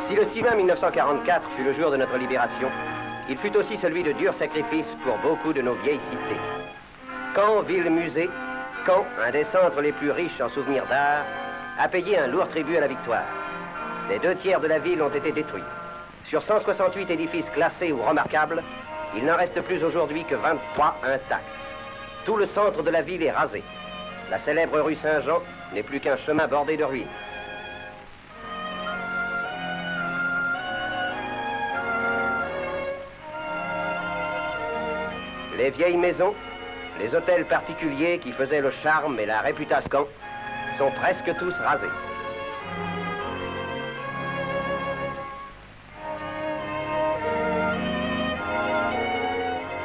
Si le 6 juin 1944 fut le jour de notre libération, il fut aussi celui de durs sacrifices pour beaucoup de nos vieilles cités. Caen, ville-musée, Caen, un des centres les plus riches en souvenirs d'art, a payé un lourd tribut à la victoire. Les 2/3 de la ville ont été détruits. Sur 168 édifices classés ou remarquables, il n'en reste plus aujourd'hui que 23 intacts. Tout le centre de la ville est rasé. La célèbre rue Saint-Jean n'est plus qu'un chemin bordé de ruines. Les vieilles maisons, les hôtels particuliers qui faisaient le charme et la réputation sont presque tous rasés.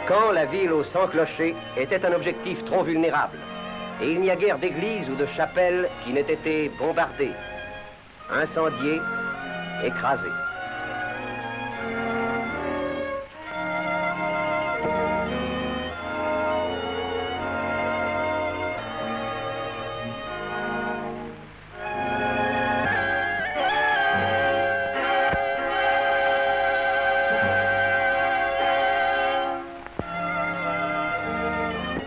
Caen, la ville aux 100 clochers, était un objectif trop vulnérable. Et il n'y a guère d'églises ou de chapelles qui n'aient été bombardées, incendiées, écrasées.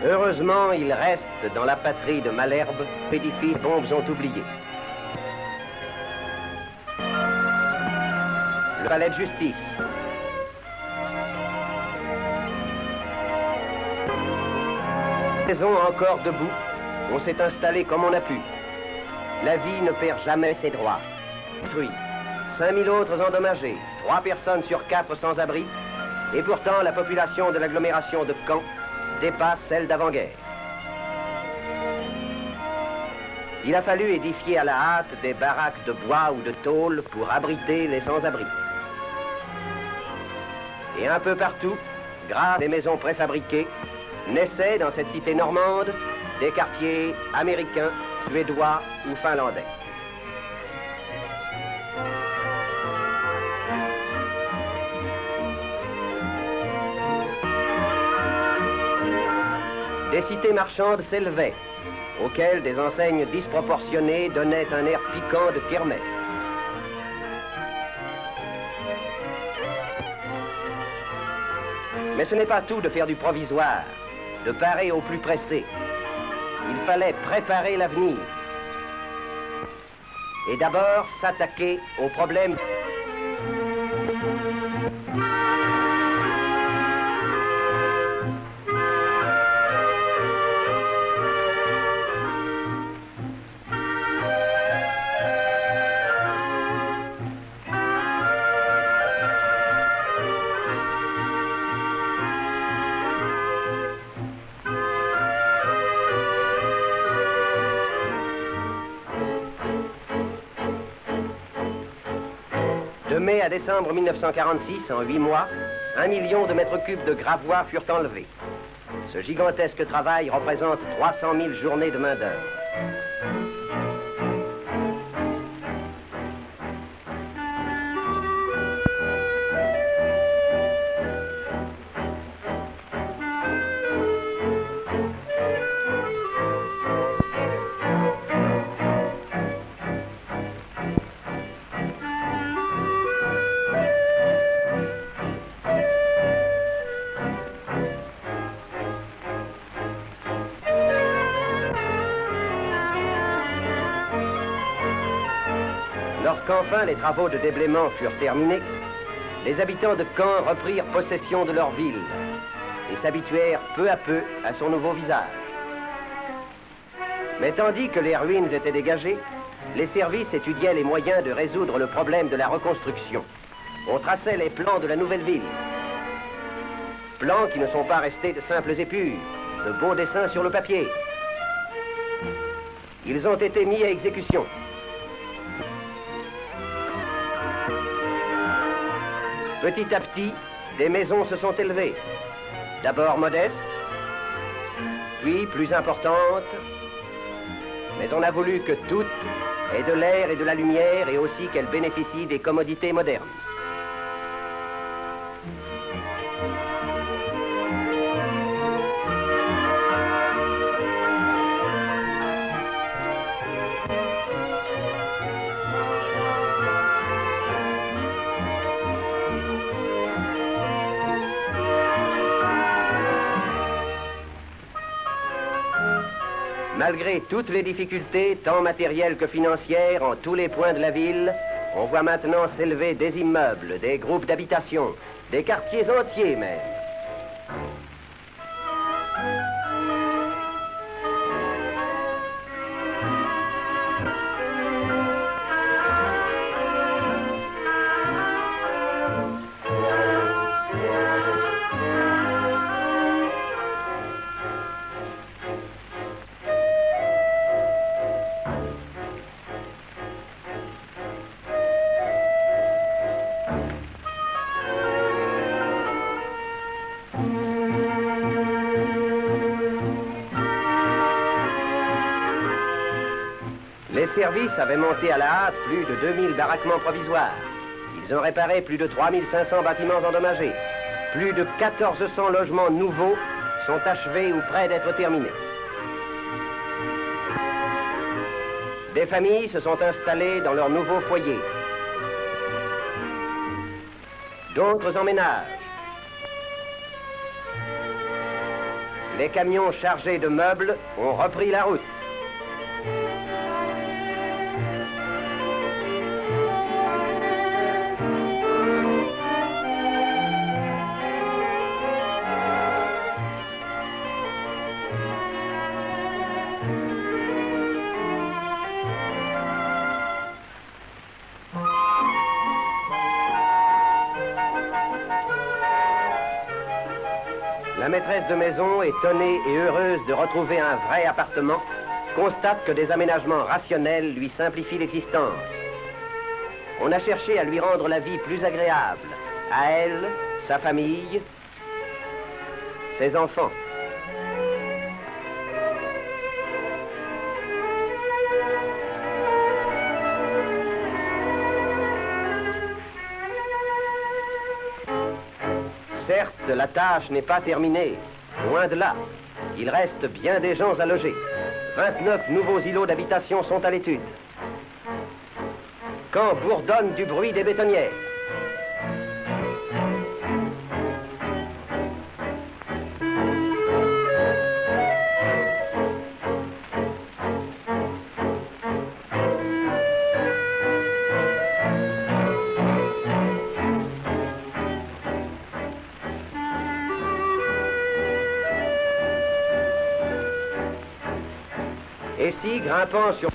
Heureusement, il reste dans la patrie de Malherbe, édifices bombes ont oublié. Le palais de justice. Maison encore debout, on s'est installé comme on a pu. La vie ne perd jamais ses droits. Détruit. 5000 autres endommagés, 3 personnes sur 4 sans abri, et pourtant la population de l'agglomération de Caen dépasse celle d'avant-guerre. Il a fallu édifier à la hâte des baraques de bois ou de tôle pour abriter les sans-abri. Et un peu partout, grâce à des maisons préfabriquées, naissaient dans cette cité normande des quartiers américains, suédois ou finlandais. Des cités marchandes s'élevaient, auxquelles des enseignes disproportionnées donnaient un air piquant de kermesse. Mais ce n'est pas tout de faire du provisoire, de parer au plus pressé. Il fallait préparer l'avenir. Et d'abord s'attaquer aux problèmes. De mai à décembre 1946, en 8 mois, 1 million de mètres cubes de gravois furent enlevés. Ce gigantesque travail représente 300 000 journées de main-d'œuvre. Lorsqu'enfin les travaux de déblaiement furent terminés, les habitants de Caen reprirent possession de leur ville et s'habituèrent peu à peu à son nouveau visage. Mais tandis que les ruines étaient dégagées, les services étudiaient les moyens de résoudre le problème de la reconstruction. On traçait les plans de la nouvelle ville. Plans qui ne sont pas restés de simples épures, de beaux dessins sur le papier. Ils ont été mis à exécution. Petit à petit, des maisons se sont élevées. D'abord modestes, puis plus importantes. Mais on a voulu que toutes aient de l'air et de la lumière et aussi qu'elles bénéficient des commodités modernes. Malgré toutes les difficultés, tant matérielles que financières, en tous les points de la ville, on voit maintenant s'élever des immeubles, des groupes d'habitation, des quartiers entiers même. Les services avaient monté à la hâte plus de 2000 baraquements provisoires. Ils ont réparé plus de 3500 bâtiments endommagés. Plus de 1400 logements nouveaux sont achevés ou près d'être terminés. Des familles se sont installées dans leurs nouveaux foyers. D'autres emménagent. Les camions chargés de meubles ont repris la route. La maîtresse de maison, étonnée et heureuse de retrouver un vrai appartement, constate que des aménagements rationnels lui simplifient l'existence. On a cherché à lui rendre la vie plus agréable, à elle, sa famille, ses enfants. Certes, la tâche n'est pas terminée, loin de là. Il reste bien des gens à loger. 29 nouveaux îlots d'habitation sont à l'étude. Caen bourdonne du bruit des bétonnières. Et si, grimpant sur